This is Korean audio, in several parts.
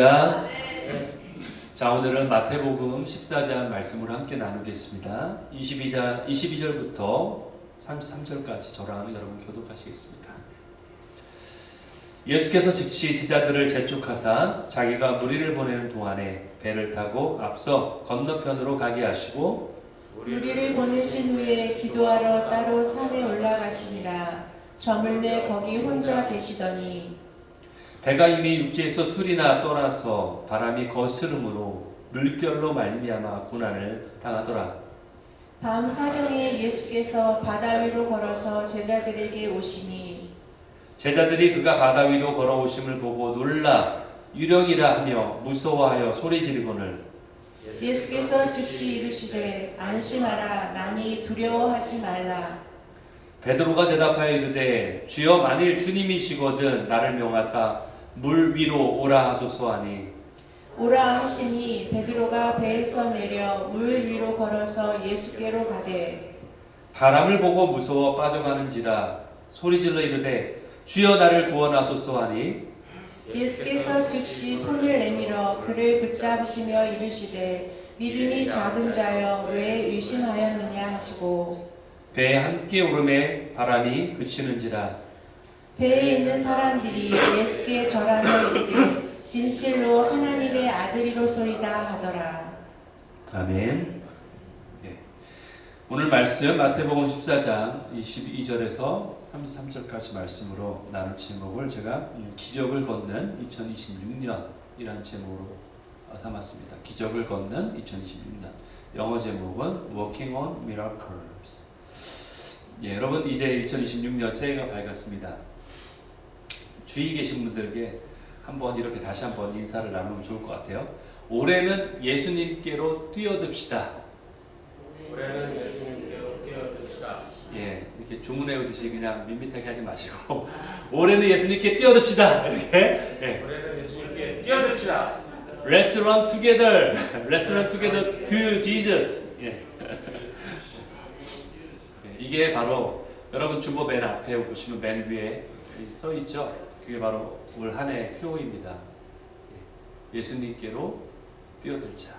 할렐루야. 자, 오늘은 마태복음 14장 말씀을 함께 나누겠습니다. 22절부터 33절까지 저랑 여러분 교독하시겠습니다. 예수께서 즉시 제자들을 재촉하사 자기가 무리를 보내는 동안에 배를 타고 앞서 건너편으로 가게 하시고 무리를 보내신 후에 기도하러 따로 산에 올라가시니라. 저물매 거기 혼자 계시더니 배가 이미 육지에서 술이나 떠나서 바람이 거스름으로 물결로 말미암아 고난을 당하더라. 밤 사경에 예수께서 바다 위로 걸어서 제자들에게 오시니 제자들이 그가 바다 위로 걸어오심을 보고 놀라 유령이라 하며 무서워하여 소리 지르거늘 예수께서 즉시 이르시되 안심하라. 나니 두려워하지 말라. 베드로가 대답하여 이르되 주여 만일 주님이시거든 나를 명하사 물 위로 오라 하소서 하니 오라 하시니 베드로가 배에서 내려 물 위로 걸어서 예수께로 가되 바람을 보고 무서워 빠져가는지라 소리질러 이르되 주여 나를 구원하소서 하니 예수께서 즉시 손을 내밀어 그를 붙잡으시며 이르시되 믿음이 작은 자여 왜 의심하였느냐 하시고 배에 함께 오름에 바람이 그치는지라 배에 있는 사람들이 예수께 절하며 이르되 진실로 하나님의 아들이로소이다 하더라. 아멘. 네. 오늘 말씀 마태복음 14장 22절에서 33절까지 말씀으로 나눌 제목을 제가 기적을 걷는 2026년이라는 제목으로 삼았습니다. 기적을 걷는 2026년. 영어 제목은 Walking on Miracles. 예, 여러분 이제 2026년 새해가 밝았습니다. 주위에 계신 분들에게 한번 이렇게 다시 한번 인사를 나누면 좋을 것 같아요. 올해는 예수님께로 뛰어듭시다. 올해는 예수님께로 뛰어듭시다. 예, 이렇게 주문해 오듯이 그냥 밋밋하게 하지 마시고 올해는 예수님께 뛰어듭시다. 이렇게. 예. 올해는 예수님께 뛰어듭시다. Let's run together. Let's run together to Jesus. 예. 이게 바로 여러분 주보 맨 앞에 보시면 맨 위에 써 있죠. 그게 바로 올 한 해 효입니다. 예수님께로 뛰어들자.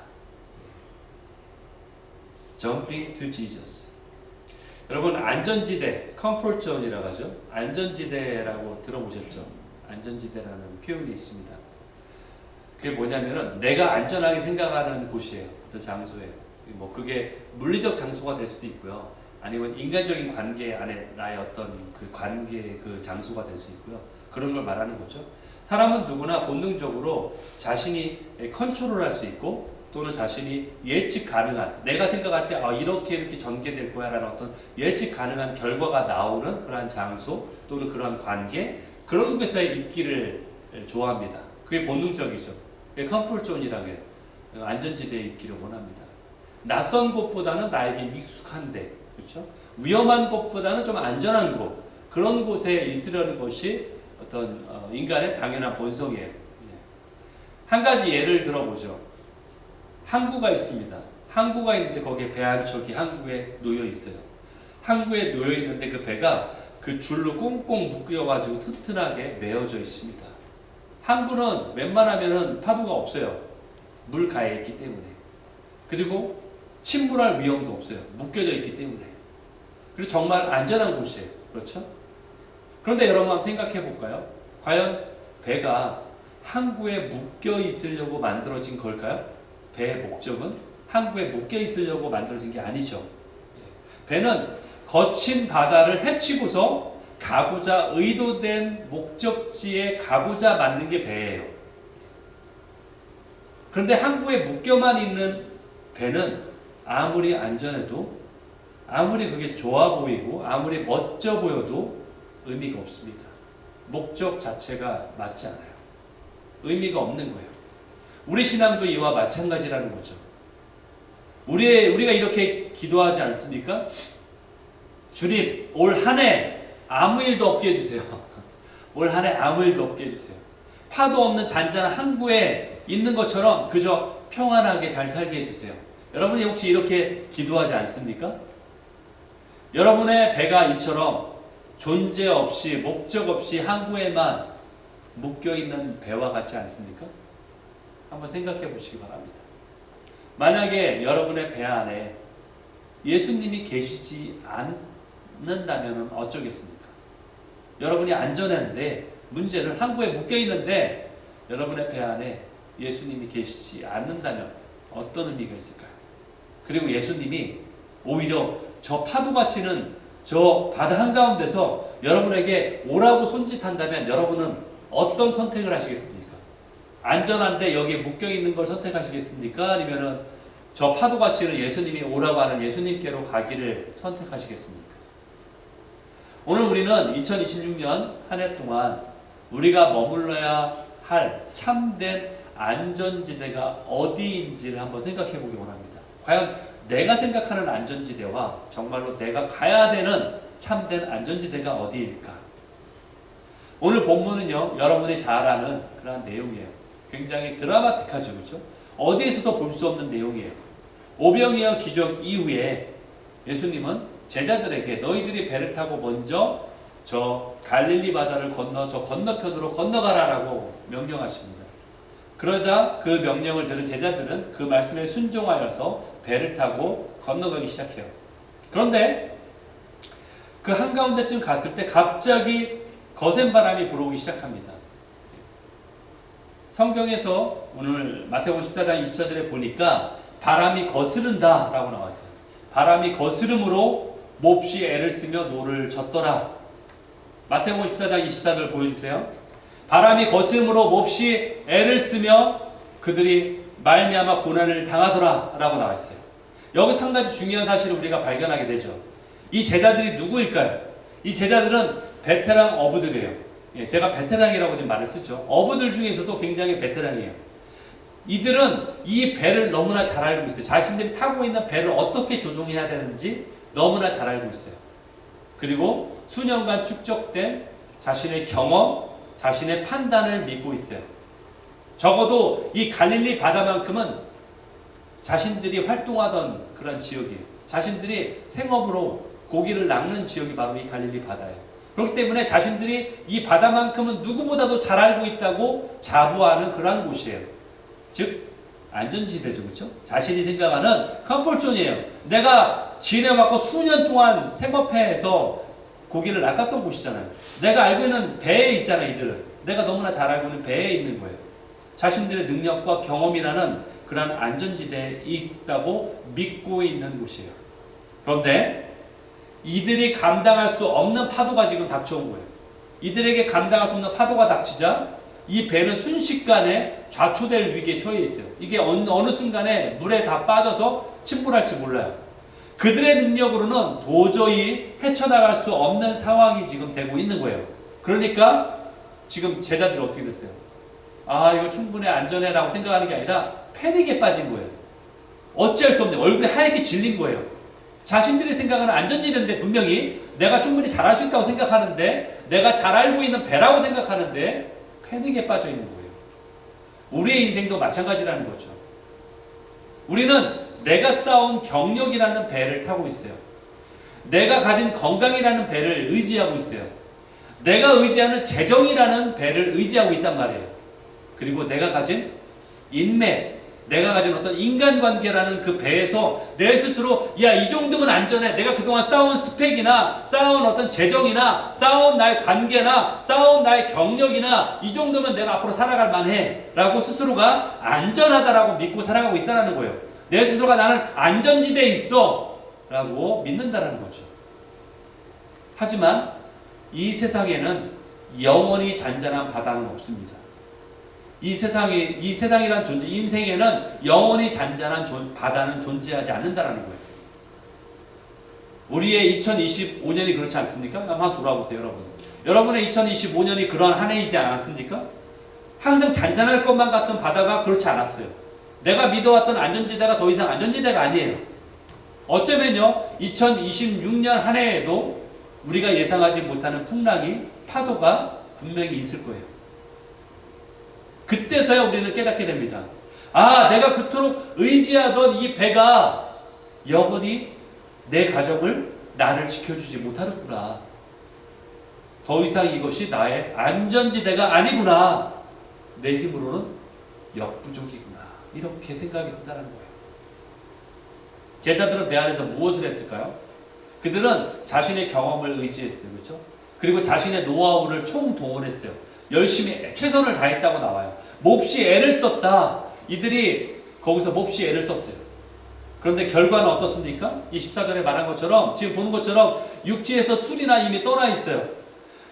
Jumping to Jesus. 여러분 안전지대, comfort zone이라고 하죠. 안전지대라고 들어보셨죠? 안전지대라는 표현이 있습니다. 그게 뭐냐면은 내가 안전하게 생각하는 곳이에요. 어떤 장소예요. 뭐 그게 물리적 장소가 될 수도 있고요. 아니면 인간적인 관계 안에 나의 어떤 그 관계의 그 장소가 될 수 있고요. 그런 걸 말하는 거죠. 사람은 누구나 본능적으로 자신이 컨트롤할 수 있고 또는 자신이 예측 가능한 내가 생각할 때 이렇게 전개될 거야 라는 어떤 예측 가능한 결과가 나오는 그러한 장소 또는 그러한 관계 그런 곳에 있기를 좋아합니다. 그게 본능적이죠. 그게 컴포트존이라고 해요. 안전지대에 있기를 원합니다. 낯선 곳보다는 나에게 익숙한 데 그렇죠? 위험한 곳보다는 좀 안전한 곳 그런 곳에 있으려는 것이 어떤 인간의 당연한 본성이에요. 한 가지 예를 들어보죠. 항구가 있습니다. 항구가 있는데 거기에 배 한 척이 항구에 놓여 있어요. 항구에 놓여 있는데 그 배가 그 줄로 꽁꽁 묶여가지고 튼튼하게 메어져 있습니다. 항구는 웬만하면은 파도가 없어요. 물 가에 있기 때문에. 그리고 침몰할 위험도 없어요. 묶여져 있기 때문에. 그리고 정말 안전한 곳이에요. 그렇죠? 그런데 여러분 한번 생각해 볼까요? 과연 배가 항구에 묶여 있으려고 만들어진 걸까요? 배의 목적은 항구에 묶여 있으려고 만들어진 게 아니죠. 배는 거친 바다를 헤치고서 가고자 의도된 목적지에 가고자 만든 게 배예요. 그런데 항구에 묶여만 있는 배는 아무리 안전해도 아무리 그게 좋아 보이고 아무리 멋져 보여도 의미가 없습니다. 목적 자체가 맞지 않아요. 의미가 없는 거예요. 우리 신앙도 이와 마찬가지라는 거죠. 우리가 이렇게 기도하지 않습니까? 주님, 올 한 해 아무 일도 없게 해주세요. 올 한 해 아무 일도 없게 해주세요. 파도 없는 잔잔한 항구에 있는 것처럼 그저 평안하게 잘 살게 해주세요. 여러분이 혹시 이렇게 기도하지 않습니까? 여러분의 배가 이처럼 존재 없이 목적 없이 항구에만 묶여있는 배와 같지 않습니까? 한번 생각해 보시기 바랍니다. 만약에 여러분의 배 안에 예수님이 계시지 않는다면 어쩌겠습니까? 여러분이 안전한데 문제는 항구에 묶여 있는데 여러분의 배 안에 예수님이 계시지 않는다면 어떤 의미가 있을까요? 그리고 예수님이 오히려 저 파도가 치는 저 바다 한가운데서 여러분에게 오라고 손짓한다면 여러분은 어떤 선택을 하시겠습니까? 안전한데 여기에 묶여있는 걸 선택하시겠습니까? 아니면은 저 파도가 치는 예수님이 오라고 하는 예수님께로 가기를 선택하시겠습니까? 오늘 우리는 2026년 한 해 동안 우리가 머물러야 할 참된 안전지대가 어디인지를 한번 생각해 보기 원합니다. 과연 내가 생각하는 안전지대와 정말로 내가 가야 되는 참된 안전지대가 어디일까? 오늘 본문은요, 여러분이 잘 아는 그런 내용이에요. 굉장히 드라마틱하죠, 그렇죠? 어디에서도 볼 수 없는 내용이에요. 오병이어 기적 이후에 예수님은 제자들에게 너희들이 배를 타고 먼저 저 갈릴리 바다를 건너 저 건너편으로 건너가라라고 명령하십니다. 그러자 그 명령을 들은 제자들은 그 말씀에 순종하여서 배를 타고 건너가기 시작해요. 그런데 그 한가운데쯤 갔을 때 갑자기 거센 바람이 불어오기 시작합니다. 성경에서 오늘 마태복음 14장 24절에 보니까 바람이 거스른다 라고 나왔어요. 바람이 거스름으로 몹시 애를 쓰며 노를 젓더라. 마태복음 14장 24절 보여주세요. 바람이 거스름으로 몹시 애를 쓰며 그들이 말미암아 고난을 당하더라 라고 나와있어요. 여기서 한 가지 중요한 사실을 우리가 발견하게 되죠. 이 제자들이 누구일까요? 이 제자들은 베테랑 어부들이에요. 제가 베테랑이라고 지금 말을 쓰죠. 어부들 중에서도 굉장히 베테랑이에요. 이들은 이 배를 너무나 잘 알고 있어요. 자신들이 타고 있는 배를 어떻게 조종해야 되는지 너무나 잘 알고 있어요. 그리고 수년간 축적된 자신의 경험, 자신의 판단을 믿고 있어요. 적어도 이 갈릴리 바다만큼은 자신들이 활동하던 그런 지역이에요. 자신들이 생업으로 고기를 낚는 지역이 바로 이 갈릴리 바다예요. 그렇기 때문에 자신들이 이 바다만큼은 누구보다도 잘 알고 있다고 자부하는 그러한 곳이에요. 즉 안전지대죠, 그렇죠? 자신이 생각하는 컴포트존이에요. 내가 지내왔고 수년 동안 생업해서 고기를 낚았던 곳이잖아요. 내가 알고 있는 배에 있잖아요, 이들은. 내가 너무나 잘 알고 있는 배에 있는 거예요. 자신들의 능력과 경험이라는 그런 안전지대에 있다고 믿고 있는 곳이에요. 그런데 이들이 감당할 수 없는 파도가 지금 닥쳐온 거예요. 이들에게 감당할 수 없는 파도가 닥치자 이 배는 순식간에 좌초될 위기에 처해 있어요. 이게 어느 순간에 물에 다 빠져서 침몰할지 몰라요. 그들의 능력으로는 도저히 헤쳐나갈 수 없는 상황이 지금 되고 있는 거예요. 그러니까 지금 제자들이 어떻게 됐어요? 아, 이거 충분히 안전해라고 생각하는 게 아니라 패닉에 빠진 거예요. 어찌할 수 없네. 얼굴이 하얗게 질린 거예요. 자신들이 생각하는 안전지대인데 분명히 내가 충분히 잘할 수 있다고 생각하는데 내가 잘 알고 있는 배라고 생각하는데 패닉에 빠져 있는 거예요. 우리의 인생도 마찬가지라는 거죠. 우리는 내가 쌓은 경력이라는 배를 타고 있어요. 내가 가진 건강이라는 배를 의지하고 있어요. 내가 의지하는 재정이라는 배를 의지하고 있단 말이에요. 그리고 내가 가진 인맥, 내가 가진 어떤 인간관계라는 그 배에서 내 스스로 야, 이 정도면 안전해. 내가 그동안 쌓아온 스펙이나 쌓아온 어떤 재정이나 쌓아온 나의 관계나 쌓아온 나의 경력이나 이 정도면 내가 앞으로 살아갈 만해 라고 스스로가 안전하다라고 믿고 살아가고 있다는 거예요. 내 스스로가 나는 안전지대에 있어 라고 믿는다는 거죠. 하지만 이 세상에는 영원히 잔잔한 바다는 없습니다. 이 세상이란 존재, 인생에는 영원히 잔잔한 바다는 존재하지 않는다라는 거예요. 우리의 2025년이 그렇지 않습니까? 한번 돌아보세요, 여러분. 여러분의 2025년이 그런 한 해이지 않았습니까? 항상 잔잔할 것만 같던 바다가 그렇지 않았어요. 내가 믿어왔던 안전지대가 더 이상 안전지대가 아니에요. 어쩌면요, 2026년 한 해에도 우리가 예상하지 못하는 풍랑이, 파도가 분명히 있을 거예요. 그때서야 우리는 깨닫게 됩니다. 아, 내가 그토록 의지하던 이 배가 영원히 내 가족을, 나를 지켜주지 못하는구나. 더 이상 이것이 나의 안전지대가 아니구나. 내 힘으로는 역부족이구나. 이렇게 생각이 든다는 거예요. 제자들은 배 안에서 무엇을 했을까요? 그들은 자신의 경험을 의지했어요. 그렇죠? 그리고 자신의 노하우를 총동원했어요. 열심히 최선을 다했다고 나와요. 몹시 애를 썼다. 이들이 거기서 몹시 애를 썼어요. 그런데 결과는 어떻습니까? 이 14절에 말한 것처럼 지금 보는 것처럼 육지에서 술이나 이미 떠나 있어요.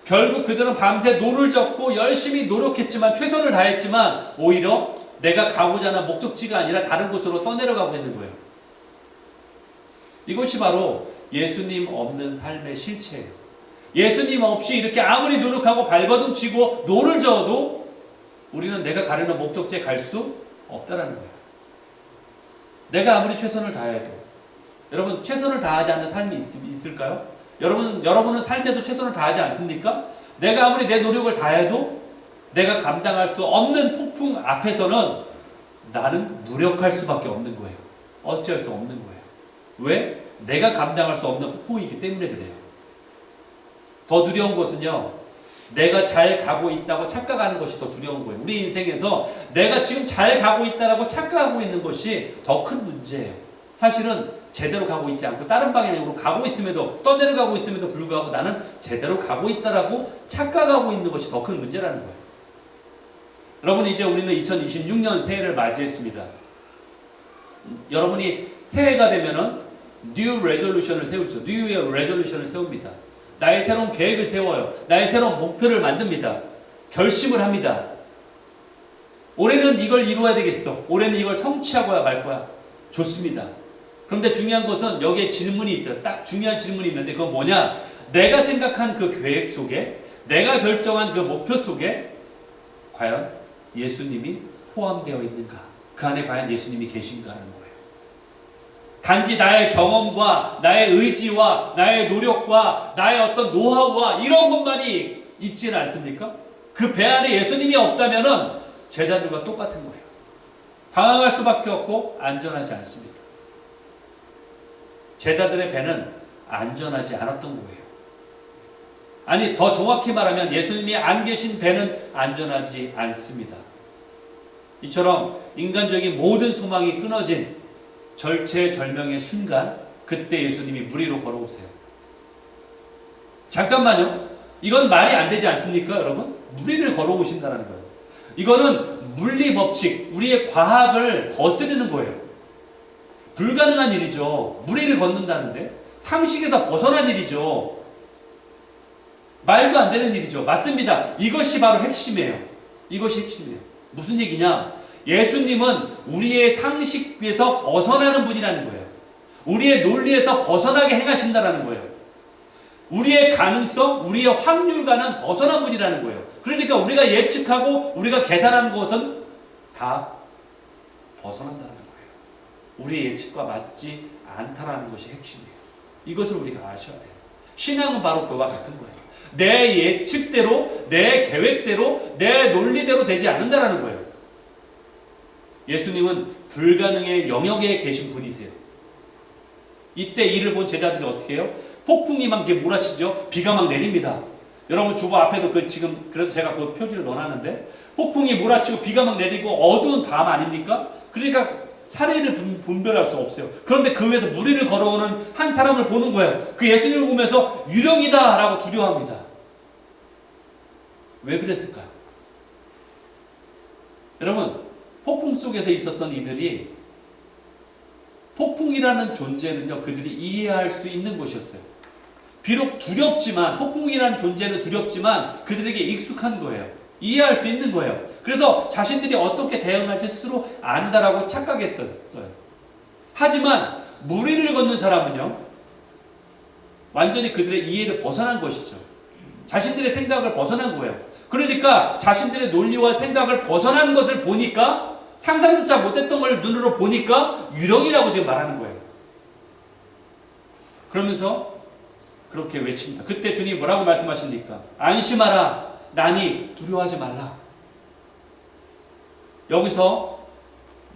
결국 그들은 밤새 노를 젓고 열심히 노력했지만 최선을 다했지만 오히려 내가 가고자 하는 목적지가 아니라 다른 곳으로 떠내려가고 있는 거예요. 이것이 바로 예수님 없는 삶의 실체예요. 예수님 없이 이렇게 아무리 노력하고 발버둥 치고 노를 저어도 우리는 내가 가려는 목적지에 갈 수 없다라는 거예요. 내가 아무리 최선을 다해도 여러분 최선을 다하지 않는 삶이 있을까요? 여러분은 삶에서 최선을 다하지 않습니까? 내가 아무리 내 노력을 다해도 내가 감당할 수 없는 폭풍 앞에서는 나는 무력할 수밖에 없는 거예요. 어찌할 수 없는 거예요. 왜? 내가 감당할 수 없는 폭풍이기 때문에 그래요. 더 두려운 것은요, 내가 잘 가고 있다고 착각하는 것이 더 두려운 거예요. 우리 인생에서 내가 지금 잘 가고 있다고 착각하고 있는 것이 더 큰 문제예요. 사실은 제대로 가고 있지 않고 다른 방향으로 가고 있음에도 떠내려가고 있음에도 불구하고 나는 제대로 가고 있다라고 착각하고 있는 것이 더 큰 문제라는 거예요. 여러분 이제 우리는 2026년 새해를 맞이했습니다. 여러분이 새해가 되면은 New Resolution을 세우죠. New Year Resolution을 세웁니다. 나의 새로운 계획을 세워요. 나의 새로운 목표를 만듭니다. 결심을 합니다. 올해는 이걸 이루어야 되겠어. 올해는 이걸 성취하고야 말 거야. 좋습니다. 그런데 중요한 것은 여기에 질문이 있어요. 딱 중요한 질문이 있는데 그건 뭐냐? 내가 생각한 그 계획 속에 내가 결정한 그 목표 속에 과연 예수님이 포함되어 있는가? 그 안에 과연 예수님이 계신가 하는 거예요. 단지 나의 경험과 나의 의지와 나의 노력과 나의 어떤 노하우와 이런 것만이 있지는 않습니까? 그 배 안에 예수님이 없다면은 제자들과 똑같은 거예요. 방황할 수밖에 없고 안전하지 않습니다. 제자들의 배는 안전하지 않았던 거예요. 아니 더 정확히 말하면 예수님이 안 계신 배는 안전하지 않습니다. 이처럼 인간적인 모든 소망이 끊어진 절체절명의 순간 그때 예수님이 물 위로 걸어오세요. 잠깐만요. 이건 말이 안 되지 않습니까 여러분? 물 위를 걸어오신다는 거예요. 이거는 물리 법칙, 우리의 과학을 거스르는 거예요. 불가능한 일이죠. 물 위를 걷는다는데 상식에서 벗어난 일이죠. 말도 안 되는 일이죠. 맞습니다. 이것이 바로 핵심이에요. 이것이 핵심이에요. 무슨 얘기냐? 예수님은 우리의 상식에서 벗어나는 분이라는 거예요. 우리의 논리에서 벗어나게 행하신다는 거예요. 우리의 가능성, 우리의 확률과는 벗어난 분이라는 거예요. 그러니까 우리가 예측하고 우리가 계산하는 것은 다 벗어난다는 거예요. 우리의 예측과 맞지 않다라는 것이 핵심이에요. 이것을 우리가 아셔야 돼요. 신앙은 바로 그와 같은 거예요. 내 예측대로, 내 계획대로, 내 논리대로 되지 않는다라는 거예요. 예수님은 불가능의 영역에 계신 분이세요. 이때 이를 본 제자들이 어떻게 해요? 폭풍이 막 지금 몰아치죠? 비가 막 내립니다. 여러분 주보 앞에도 지금 그래서 제가 그 표지를 넣어놨는데 폭풍이 몰아치고 비가 막 내리고 어두운 밤 아닙니까? 그러니까 사례를 분별할 수 없어요. 그런데 그 위에서 물 위를 걸어오는 한 사람을 보는 거예요. 그 예수님을 보면서 유령이다 라고 두려워합니다. 왜 그랬을까요? 여러분 폭풍 속에서 있었던 이들이 폭풍이라는 존재는요 그들이 이해할 수 있는 것이었어요. 비록 두렵지만 폭풍이라는 존재는 두렵지만 그들에게 익숙한 거예요. 이해할 수 있는 거예요. 그래서 자신들이 어떻게 대응할지 스스로 안다라고 착각했어요. 하지만 물 위를 걷는 사람은요 완전히 그들의 이해를 벗어난 것이죠. 자신들의 생각을 벗어난 거예요. 그러니까 자신들의 논리와 생각을 벗어난 것을 보니까 상상조차 못했던 걸 눈으로 보니까 유령이라고 지금 말하는 거예요. 그러면서 그렇게 외칩니다. 그때 주님이 뭐라고 말씀하십니까? 안심하라. 나니 두려워하지 말라. 여기서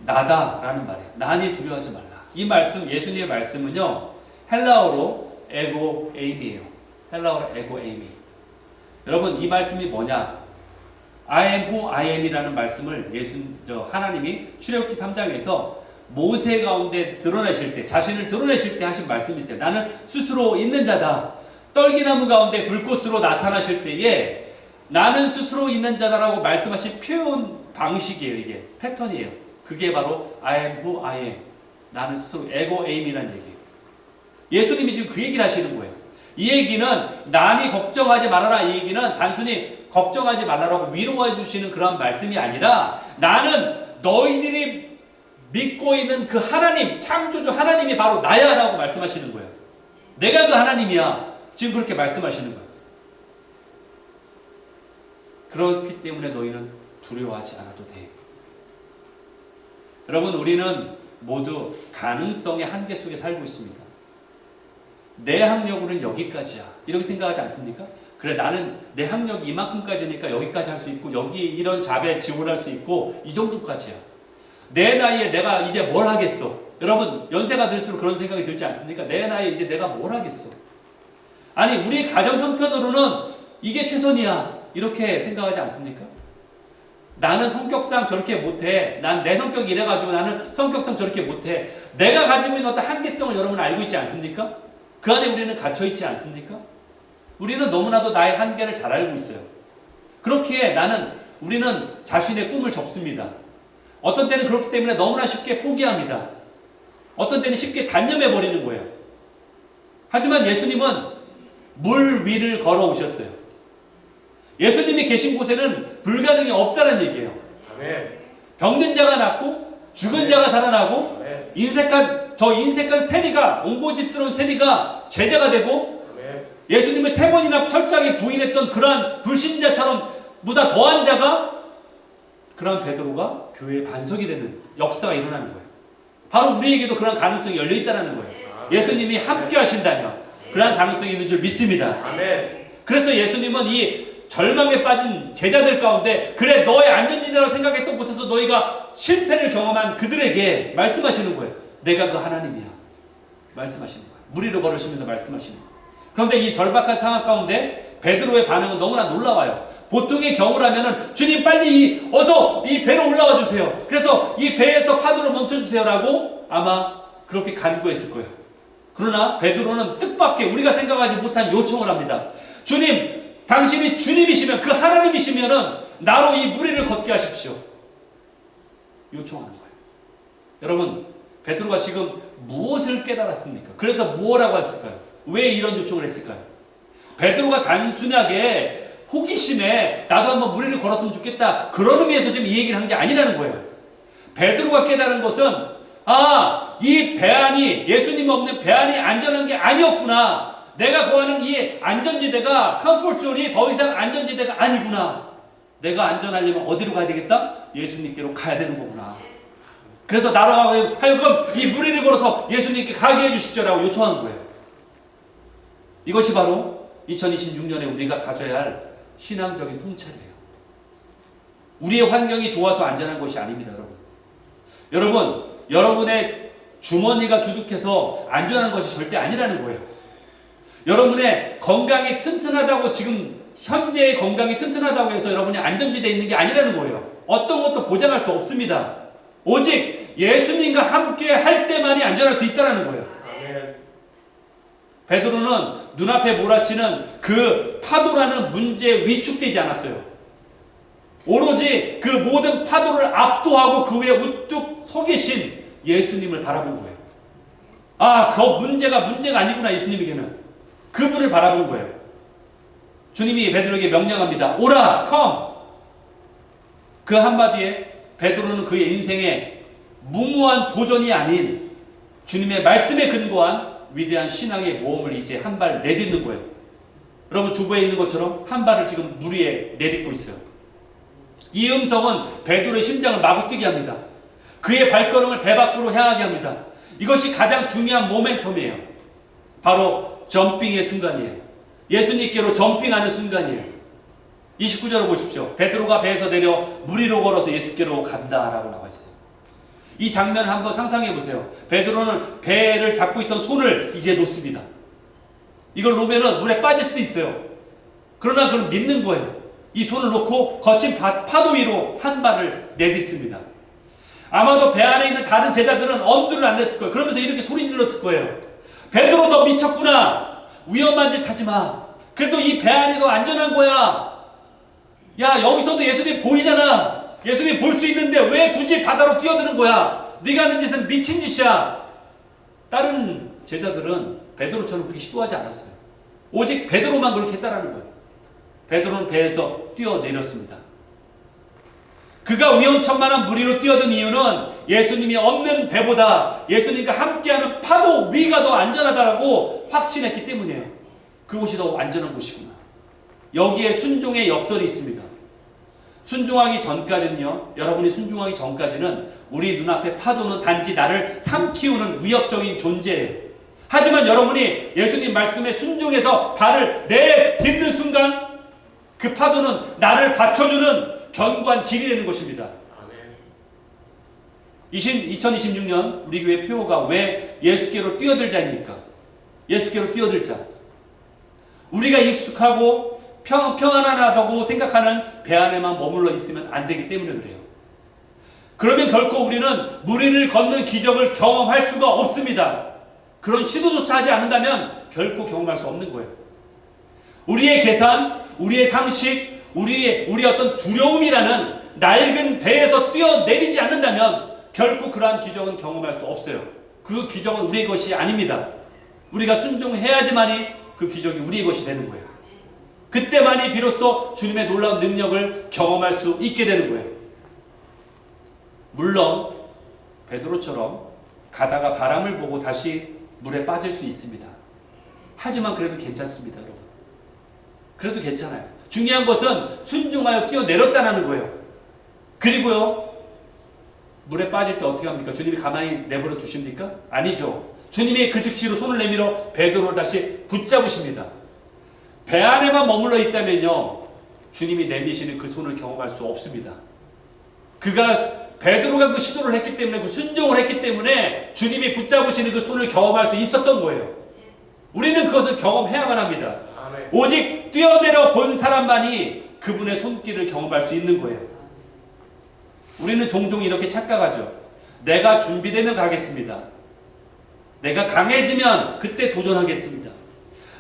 나다라는 말이에요. 나니 두려워하지 말라. 이 말씀, 예수님의 말씀은요 헬라어로 에고에임이에요. 헬라어로 에고에임이. 여러분 이 말씀이 뭐냐? I am who I am이라는 말씀을 하나님이 출애굽기 3장에서 모세 가운데 드러내실 때, 자신을 드러내실 때 하신 말씀이 있어요. 나는 스스로 있는 자다. 떨기나무 가운데 불꽃으로 나타나실 때에 나는 스스로 있는 자다라고 말씀하신 표현 방식이에요. 이게 패턴이에요. 그게 바로 I am who I am. 나는 스스로 에고 에임이라는 얘기예요. 예수님이 지금 그 얘기를 하시는 거예요. 이 얘기는 남이 걱정하지 말아라, 이 얘기는 단순히 걱정하지 말아라고 위로해 주시는 그런 말씀이 아니라 나는 너희들이 믿고 있는 그 하나님, 창조주 하나님이 바로 나야 라고 말씀하시는 거예요. 내가 그 하나님이야. 지금 그렇게 말씀하시는 거예요. 그렇기 때문에 너희는 두려워하지 않아도 돼. 여러분, 우리는 모두 가능성의 한계 속에 살고 있습니다. 내 학력으로는 여기까지야. 이렇게 생각하지 않습니까? 그래, 나는 내 학력이 이만큼까지니까 여기까지 할 수 있고, 여기 이런 잡에 지원할 수 있고, 이 정도까지야. 내 나이에 내가 이제 뭘 하겠어? 여러분, 연세가 들수록 그런 생각이 들지 않습니까? 내 나이에 이제 내가 뭘 하겠어? 아니, 우리 가정 형편으로는 이게 최선이야. 이렇게 생각하지 않습니까? 나는 성격상 저렇게 못해. 난 내 성격이 이래가지고 나는 성격상 저렇게 못해. 내가 가지고 있는 어떤 한계성을 여러분 알고 있지 않습니까? 그 안에 우리는 갇혀있지 않습니까? 우리는 너무나도 나의 한계를 잘 알고 있어요. 그렇기에 우리는 자신의 꿈을 접습니다. 어떤 때는 그렇기 때문에 너무나 쉽게 포기합니다. 어떤 때는 쉽게 단념해버리는 거예요. 하지만 예수님은 물 위를 걸어오셨어요. 예수님이 계신 곳에는 불가능이 없다는 얘기예요. 아멘. 병든 자가 낫고 죽은 자가 살아나고 아멘. 인색한 세리가, 옹고집스러운 세리가 제자가 되고 아멘. 예수님을 3번이나 철저하게 부인했던 그러한 불신자처럼 보다 더한 자가, 그러한 베드로가 교회의 반석이 되는 역사가 일어나는 거예요. 바로 우리에게도 그런 가능성이 열려있다는 거예요. 예수님이 함께 하신다면 그러한 가능성이 있는 줄 믿습니다. 아멘. 그래서 예수님은 이 절망에 빠진 제자들 가운데, 그래, 너의 안전지대라고 생각했던 곳에서 너희가 실패를 경험한 그들에게 말씀하시는 거예요. 내가 그 하나님이야. 말씀하시는 거예요. 무리를 걸으시면서 말씀하시는 거예요. 그런데 이 절박한 상황 가운데 베드로의 반응은 너무나 놀라워요. 보통의 경우라면은 주님 빨리 어서 이 배로 올라와 주세요. 그래서 이 배에서 파도를 멈춰주세요 라고 아마 그렇게 간구했을 거예요. 그러나 베드로는 뜻밖의 우리가 생각하지 못한 요청을 합니다. 주님, 당신이 주님이시면, 그 하나님이시면은 나로 이 무리를 걷게 하십시오. 요청하는 거예요. 여러분, 베드로가 지금 무엇을 깨달았습니까? 그래서 뭐라고 했을까요? 왜 이런 요청을 했을까요? 베드로가 단순하게 호기심에 나도 한번 무리를 걸었으면 좋겠다, 그런 의미에서 지금 이 얘기를 한 게 아니라는 거예요. 베드로가 깨달은 것은, 이 배안이, 예수님 없는 배안이 안전한 게 아니었구나. 내가 구하는 이 안전지대가, 컴포트존이 더 이상 안전지대가 아니구나. 내가 안전하려면 어디로 가야 되겠다? 예수님께로 가야 되는 거구나. 그래서 나로 하여금 이 무리를 걸어서 예수님께 가게 해주십시오라고 요청한 거예요. 이것이 바로 2026년에 우리가 가져야 할 신앙적인 통찰이에요. 우리의 환경이 좋아서 안전한 것이 아닙니다, 여러분. 여러분의 주머니가 두둑해서 안전한 것이 절대 아니라는 거예요. 여러분의 건강이 튼튼하다고, 지금 현재의 건강이 튼튼하다고 해서 여러분이 안전지대에 있는 게 아니라는 거예요. 어떤 것도 보장할 수 없습니다. 오직 예수님과 함께 할 때만이 안전할 수 있다는 거예요. 아멘. 베드로는 눈앞에 몰아치는 그 파도라는 문제에 위축되지 않았어요. 오로지 그 모든 파도를 압도하고 그 위에 우뚝 서 계신 예수님을 바라본 거예요. 그 문제가 아니구나, 예수님에게는. 그분을 바라본 거예요. 주님이 베드로에게 명령합니다. 오라, come. 그 한마디에 베드로는 그의 인생에 무모한 도전이 아닌 주님의 말씀에 근거한 위대한 신앙의 모험을 이제 한 발 내딛는 거예요. 여러분, 주부에 있는 것처럼 한 발을 지금 물 위에 내딛고 있어요. 이 음성은 베드로의 심장을 마구 뛰게 합니다. 그의 발걸음을 배 밖으로 향하게 합니다. 이것이 가장 중요한 모멘텀이에요. 바로 점핑의 순간이에요. 예수님께로 점핑하는 순간이에요. 29절을 보십시오. 베드로가 배에서 내려 물 위로 걸어서 예수께로 간다라고 나와 있어요. 이 장면을 한번 상상해 보세요. 베드로는 배를 잡고 있던 손을 이제 놓습니다. 이걸 놓으면 물에 빠질 수도 있어요. 그러나 그걸 믿는 거예요. 이 손을 놓고 거친 파도 위로 한 발을 내딛습니다. 아마도 배 안에 있는 다른 제자들은 엄두를 안 냈을 거예요. 그러면서 이렇게 소리 질렀을 거예요. 베드로 너 미쳤구나. 위험한 짓 하지 마. 그래도 이 배 안이 더 안전한 거야. 야, 여기서도 예수님 보이잖아. 예수님 볼 수 있는데 왜 굳이 바다로 뛰어드는 거야? 네가 하는 짓은 미친 짓이야. 다른 제자들은 베드로처럼 그렇게 시도하지 않았어요. 오직 베드로만 그렇게 했다라는 거예요. 베드로는 배에서 뛰어내렸습니다. 그가 위험천만한 물 위로 뛰어든 이유는 예수님이 없는 배보다 예수님과 함께하는 파도 위가 더 안전하다고 확신했기 때문이에요. 그곳이 더 안전한 곳이구나. 여기에 순종의 역설이 있습니다. 순종하기 전까지는요, 여러분이 순종하기 전까지는 우리 눈앞에 파도는 단지 나를 삼키우는 위협적인 존재예요. 하지만 여러분이 예수님 말씀에 순종해서 발을 내딛는 순간 그 파도는 나를 받쳐주는 견고한 길이 되는 것입니다. 2026년 우리 교회 표어가 왜 예수께로 뛰어들자입니까? 예수께로 뛰어들자. 우리가 익숙하고 평안하다고 생각하는 배 안에만 머물러 있으면 안 되기 때문에 그래요. 그러면 결코 우리는 물 위를 걷는 기적을 경험할 수가 없습니다. 그런 시도조차 하지 않는다면 결코 경험할 수 없는 거예요. 우리의 계산, 우리의 상식, 우리의 어떤 두려움이라는 낡은 배에서 뛰어내리지 않는다면 결코 그러한 기적은 경험할 수 없어요. 그 기적은 우리의 것이 아닙니다. 우리가 순종해야지만이 그 기적이 우리의 것이 되는 거예요. 그때만이 비로소 주님의 놀라운 능력을 경험할 수 있게 되는 거예요. 물론 베드로처럼 가다가 바람을 보고 다시 물에 빠질 수 있습니다. 하지만 그래도 괜찮습니다, 여러분. 그래도 괜찮아요. 중요한 것은 순종하여 뛰어내렸다는 거예요. 그리고요, 물에 빠질 때 어떻게 합니까? 주님이 가만히 내버려 두십니까? 아니죠. 주님이 그 즉시로 손을 내밀어 베드로를 다시 붙잡으십니다. 배 안에만 머물러 있다면요, 주님이 내미시는 그 손을 경험할 수 없습니다. 베드로가 그 시도를 했기 때문에, 그 순종을 했기 때문에 주님이 붙잡으시는 그 손을 경험할 수 있었던 거예요. 우리는 그것을 경험해야만 합니다. 오직 뛰어내려 본 사람만이 그분의 손길을 경험할 수 있는 거예요. 우리는 종종 이렇게 착각하죠. 내가 준비되면 가겠습니다. 내가 강해지면 그때 도전하겠습니다.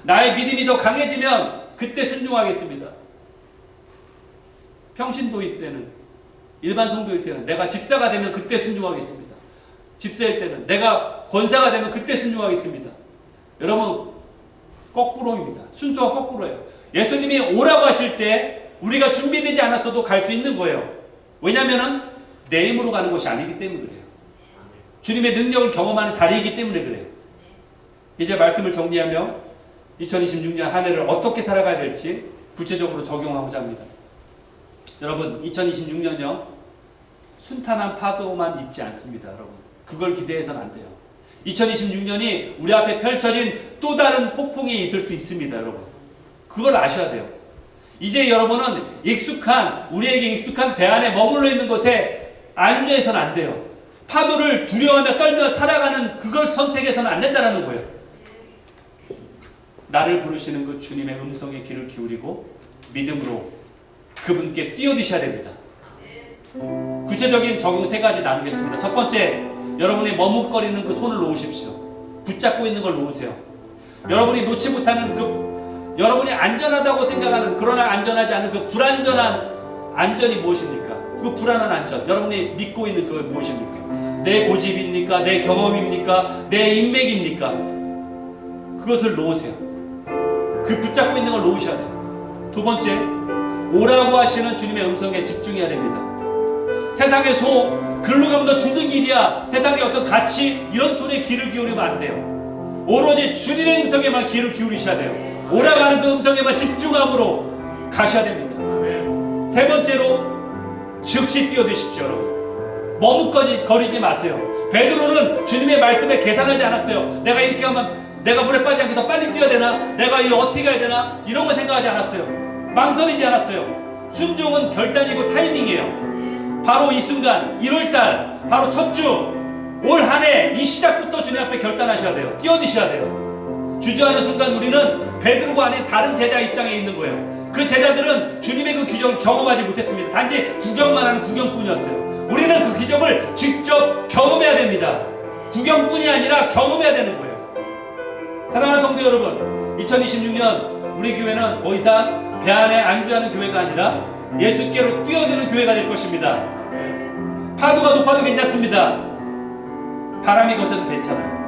나의 믿음이 더 강해지면 그때 순종하겠습니다. 평신도일 때는, 일반 성도일 때는 내가 집사가 되면 그때 순종하겠습니다. 집사일 때는 내가 권사가 되면 그때 순종하겠습니다. 여러분, 거꾸로입니다. 순서가 거꾸로예요. 예수님이 오라고 하실 때 우리가 준비되지 않았어도 갈 수 있는 거예요. 왜냐하면 내 힘으로 가는 것이 아니기 때문에 그래요. 주님의 능력을 경험하는 자리이기 때문에 그래요. 이제 말씀을 정리하며 2026년 한 해를 어떻게 살아가야 될지 구체적으로 적용하고자 합니다. 여러분, 2026년요, 순탄한 파도만 있지 않습니다. 여러분, 그걸 기대해서는 안 돼요. 2026년이 우리 앞에 펼쳐진 또 다른 폭풍이 있을 수 있습니다. 여러분, 그걸 아셔야 돼요. 이제 여러분은 우리에게 익숙한 배 안에 머물러 있는 곳에 안주해서는 안 돼요. 파도를 두려워하며 떨며 살아가는 그걸 선택해서는 안 된다는 거예요. 나를 부르시는 그 주님의 음성에 귀를 기울이고 믿음으로 그분께 뛰어드셔야 됩니다. 구체적인 적용 3가지 나누겠습니다. 첫 번째, 여러분이 머뭇거리는 그 손을 놓으십시오. 붙잡고 있는 걸 놓으세요. 여러분이 놓지 못하는 여러분이 안전하다고 생각하는, 그러나 안전하지 않은 그 불안전한 안전이 무엇입니까? 그 불안한 안전, 여러분이 믿고 있는 그게 무엇입니까? 내 고집입니까? 내 경험입니까? 내 인맥입니까? 그것을 놓으세요. 그 붙잡고 있는 걸 놓으셔야 돼요. 두 번째, 오라고 하시는 주님의 음성에 집중해야 됩니다. 세상의 소, 글로 가면 너 죽는 길이야, 세상의 어떤 가치, 이런 소리에 귀를 기울이면 안 돼요. 오로지 주님의 음성에만 귀를 기울이셔야 돼요. 오라고 하는 그 음성에만 집중함으로 가셔야 됩니다. 세 번째로, 즉시 뛰어드십시오. 여러분, 머뭇거리지 마세요. 베드로는 주님의 말씀에 계산하지 않았어요. 내가 이렇게 하면 내가 물에 빠지지 않게 더 빨리 뛰어야 되나? 내가 이거 어떻게 가야 되나? 이런 거 생각하지 않았어요. 망설이지 않았어요. 순종은 결단이고 타이밍이에요. 바로 이 순간, 1월달, 바로 첫 주, 올 한 해 이 시작부터 주님 앞에 결단하셔야 돼요. 뛰어드셔야 돼요. 주저하는 순간 우리는 베드로가 아닌 다른 제자 입장에 있는 거예요. 그 제자들은 주님의 그 기적을 경험하지 못했습니다. 단지 구경만 하는 구경꾼이었어요. 우리는 그 기적을 직접 경험해야 됩니다. 구경꾼이 아니라 경험해야 되는 거예요. 사랑하는 성도 여러분, 2026년 우리 교회는 더 이상 배 안에 안주하는 교회가 아니라 예수께로 뛰어드는 교회가 될 것입니다. 파도가 높아도 괜찮습니다. 바람이 거세도 괜찮아요.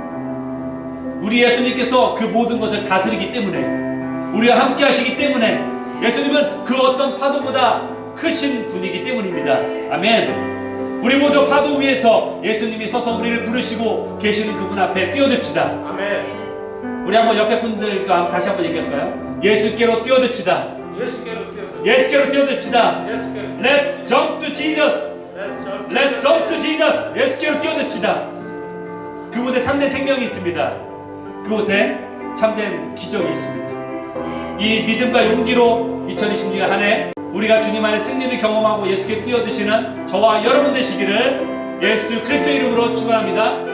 우리 예수님께서 그 모든 것을 다스리기 때문에, 우리와 함께 하시기 때문에, 예수님은 그 어떤 파도보다 크신 분이기 때문입니다. 아멘. 우리 모두 파도 위에서 예수님이 서서 우리를 부르시고 계시는 그분 앞에 뛰어듭시다. 아멘. 우리 한번 옆에 분들과 다시 한번 얘기할까요? 예수께로 뛰어듭시다. 예수께로 뛰어듭시다. 예수께로 뛰어듭시다. 예수께로. Let's jump to Jesus. Let's jump to Jesus. 예수께로 뛰어듭시다. 그곳에 참된 생명이 있습니다. 그곳에 참된 기적이 있습니다. 이 믿음과 용기로 2026년 한 해 우리가 주님 안에 승리를 경험하고 예수께 뛰어드시는 저와 여러분 되시기를 예수 그리스도 이름으로 축원합니다.